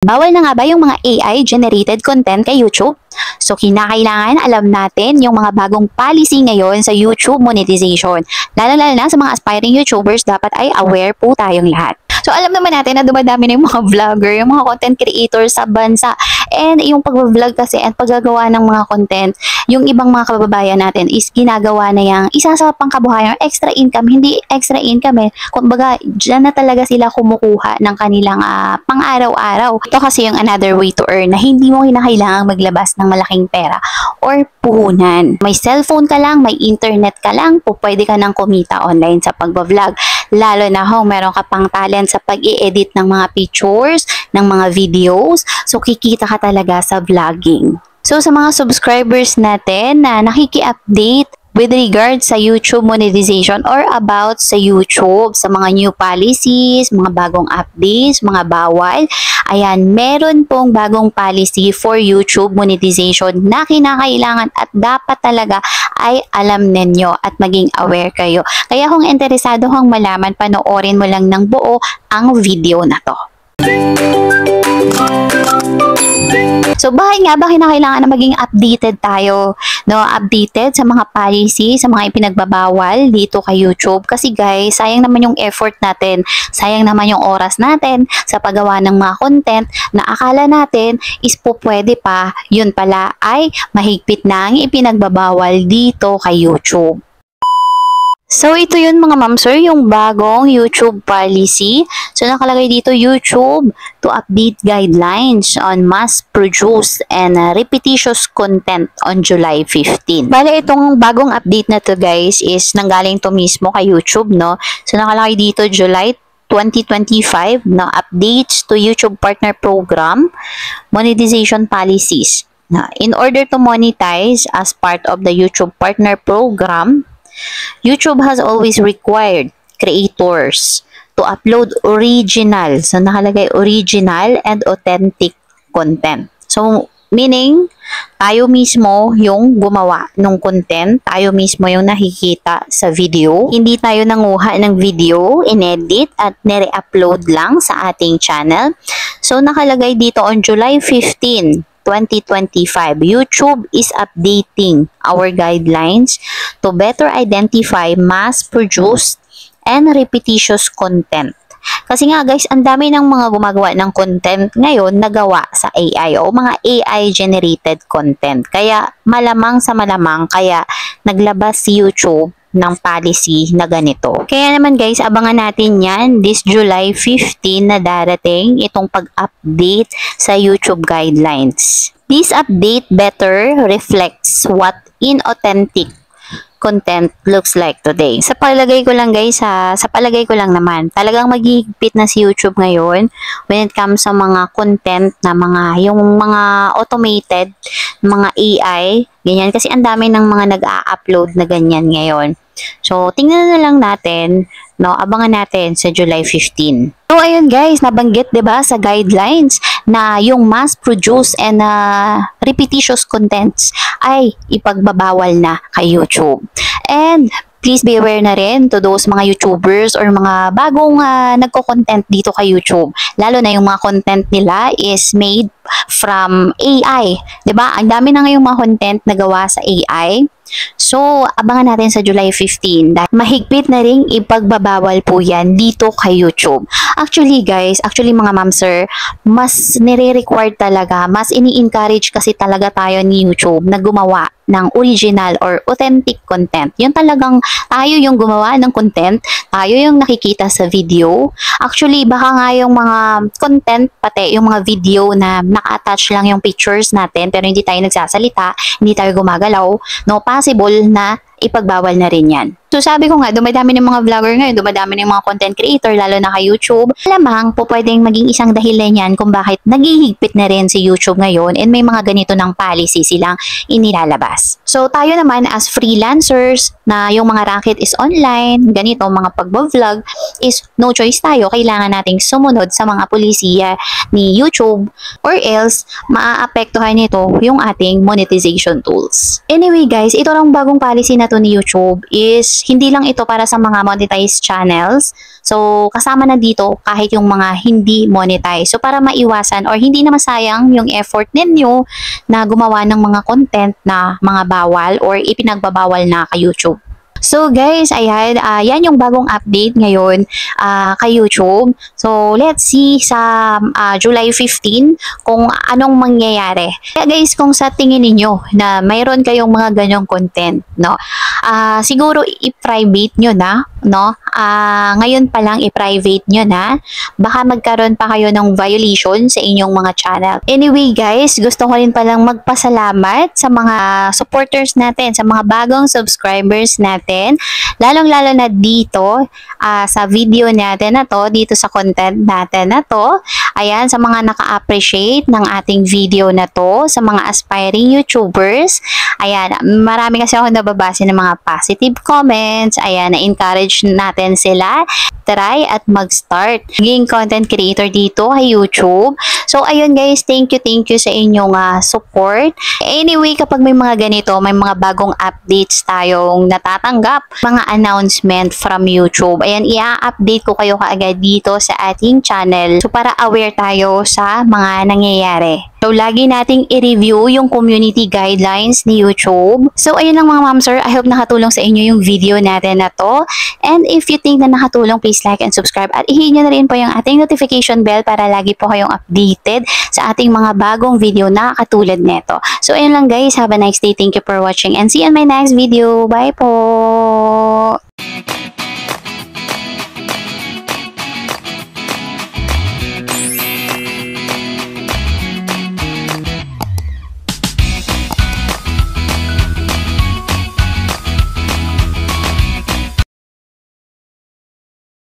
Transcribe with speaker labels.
Speaker 1: Bawal na nga ba yung mga AI-generated content kay YouTube? So, kinakailangan alam natin yung mga bagong policy ngayon sa YouTube monetization. Lalo-lalo na sa mga aspiring YouTubers, dapat ay aware po tayong lahat. So, alam naman natin na dumadami na yung mga vlogger, yung mga content creators sa bansa. And yung pag-vlog kasi at paggagawa ng mga content, yung ibang mga kababayan natin is ginagawa na yung isa sa pangkabuhayan or extra income, hindi extra income Kumbaga, dyan na talaga sila kumukuha ng kanilang pang-araw-araw. Ito kasi yung another way to earn na hindi mo kinakailangang maglabas ng malaking pera or puhunan. May cellphone ka lang, may internet ka lang, pwede ka nang kumita online sa pag-vlog. Lalo na kung meron ka pang talent sa pag-i-edit ng mga pictures, ng mga videos, so kikita ka talaga sa vlogging. So sa mga subscribers natin na nakiki-update with regards sa YouTube monetization or about sa YouTube, sa mga new policies, mga bagong updates, mga bawal, ayan, meron pong bagong policy for YouTube monetization na kinakailangan at dapat talaga ay alam ninyo at maging aware kayo. Kaya kung interesado kang malaman, panoorin mo lang ng buo ang video na to. So, bakit nga ba kinakailangan na maging updated tayo? No, updated sa mga policy, sa mga ipinagbabawal dito kay YouTube. Kasi guys, sayang naman yung effort natin, sayang naman yung oras natin sa paggawa ng mga content na akala natin is po pwede pa, yun pala ay mahigpit na ang ipinagbabawal dito kay YouTube. So, ito yun mga ma'am sir, yung bagong YouTube policy. So, nakalagay dito YouTube to update guidelines on mass-produced and repetitious content on July 15. Bale, itong bagong update na to guys is nanggaling to mismo kay YouTube, no? So, nakalagay dito July 2025, no? Updates to YouTube Partner Program, monetization policies. Now, in order to monetize as part of the YouTube Partner Program, YouTube has always required creators to upload original. So, nakalagay original and authentic content. So, meaning, tayo mismo yung gumawa ng content. Tayo mismo yung nakikita sa video. Hindi tayo nanguha ng video, inedit at nire-upload lang sa ating channel. So, nakalagay dito on July 15, 2025, YouTube is updating our guidelines to better identify mass-produced and repetitious content. Kasi nga guys, ang dami ng mga gumagawa ng content ngayon nagawa sa AI o mga AI-generated content. Kaya malamang sa malamang, kaya naglabas si YouTube ng policy na ganito. Kaya naman guys, abangan natin yan this July 15 na darating itong pag-update sa YouTube guidelines. This update better reflects what inauthentic content looks like today. Sa palagay ko lang guys, sa palagay ko lang naman, talagang maghihigpit na si YouTube ngayon when it comes sa mga content na yung mga automated, mga AI, ganyan. Kasi ang dami ng mga nag-a-upload na ganyan ngayon. So, tingnan na lang natin, no, abangan natin sa July 15. So, ayun guys, nabanggit 'di ba sa guidelines na yung mass-produced and repetitious contents ay ipagbabawal na kay YouTube. And please be aware na rin to those mga YouTubers or mga bagong nagko-content dito kay YouTube. Lalo na yung mga content nila is made from AI. 'Di ba? Ang dami na ngayong mga content na gawa sa AI. So, abangan natin sa July 15 dahil mahigpit na ring ipagbabawal po yan dito kay YouTube. Actually guys, mga ma'am sir, mas nire-required talaga, mas ini-encourage kasi talaga tayo ni YouTube na gumawa ng original or authentic content. Yung talagang tayo yung gumawa ng content, tayo yung nakikita sa video. Actually, baka nga yung mga content, pati yung mga video na naka-attach lang yung pictures natin pero hindi tayo nagsasalita, hindi tayo gumagalaw, no, possible na ipagbawal na rin yan. So sabi ko nga, dumadami ng mga vlogger ngayon, dumadami ng mga content creator, lalo na kay YouTube. Alamang po pwedeng maging isang dahilan yan kung bakit naghihigpit na rin si YouTube ngayon and may mga ganito ng policy silang inilalabas. So, tayo naman as freelancers na yung mga racket is online, ganito, mga pagbo-vlog, is no choice tayo. Kailangan nating sumunod sa mga pulisiya ni YouTube or else maaapektuhan nito yung ating monetization tools. Anyway guys, ito lang bagong policy na to ni YouTube is hindi lang ito para sa mga monetized channels. So, kasama na dito kahit yung mga hindi monetize. So, para maiwasan or hindi na masayang yung effort ninyo na gumawa ng mga content na mga bawal or ipinagbabawal na kay YouTube. So guys, ayan, yan yung bagong update ngayon kay YouTube. So let's see sa July 15 kung anong mangyayari. Kaya guys, kung sa tingin ninyo na mayroon kayong mga ganyong content, no, siguro i-private nyo na, no? Ngayon pa lang i-private nyo na. Baka magkaroon pa kayo ng violation sa inyong mga channel. Anyway guys, gusto ko rin palang magpasalamat sa mga supporters natin, sa mga bagong subscribers natin. Lalong-lalo na dito sa video natin na to, dito sa content natin na to. Ayan, sa mga naka-appreciate ng ating video na to, sa mga aspiring YouTubers. Ayan, marami kasi ako nababasa ng mga positive comments. Ayan, na-encourage natin sila. Try at mag-start maging content creator dito kay YouTube. So, ayun guys, thank you sa inyong support. Anyway, kapag may mga ganito, may mga bagong updates tayong natatanggap, mga announcement from YouTube. Ayan, i-update ko kayo kaagad dito sa ating channel. So, para aware tayo sa mga nangyayari. So, lagi nating i-review yung community guidelines ni YouTube. So, ayun lang mga ma'am sir. I hope nakatulong sa inyo yung video natin na to. And if you think na nakatulong, please like and subscribe. At i-hit nyo na rin po yung ating notification bell para lagi po kayong updated sa ating mga bagong video na katulad neto. So, ayun lang guys. Have a nice day. Thank you for watching and see you in my next video. Bye po!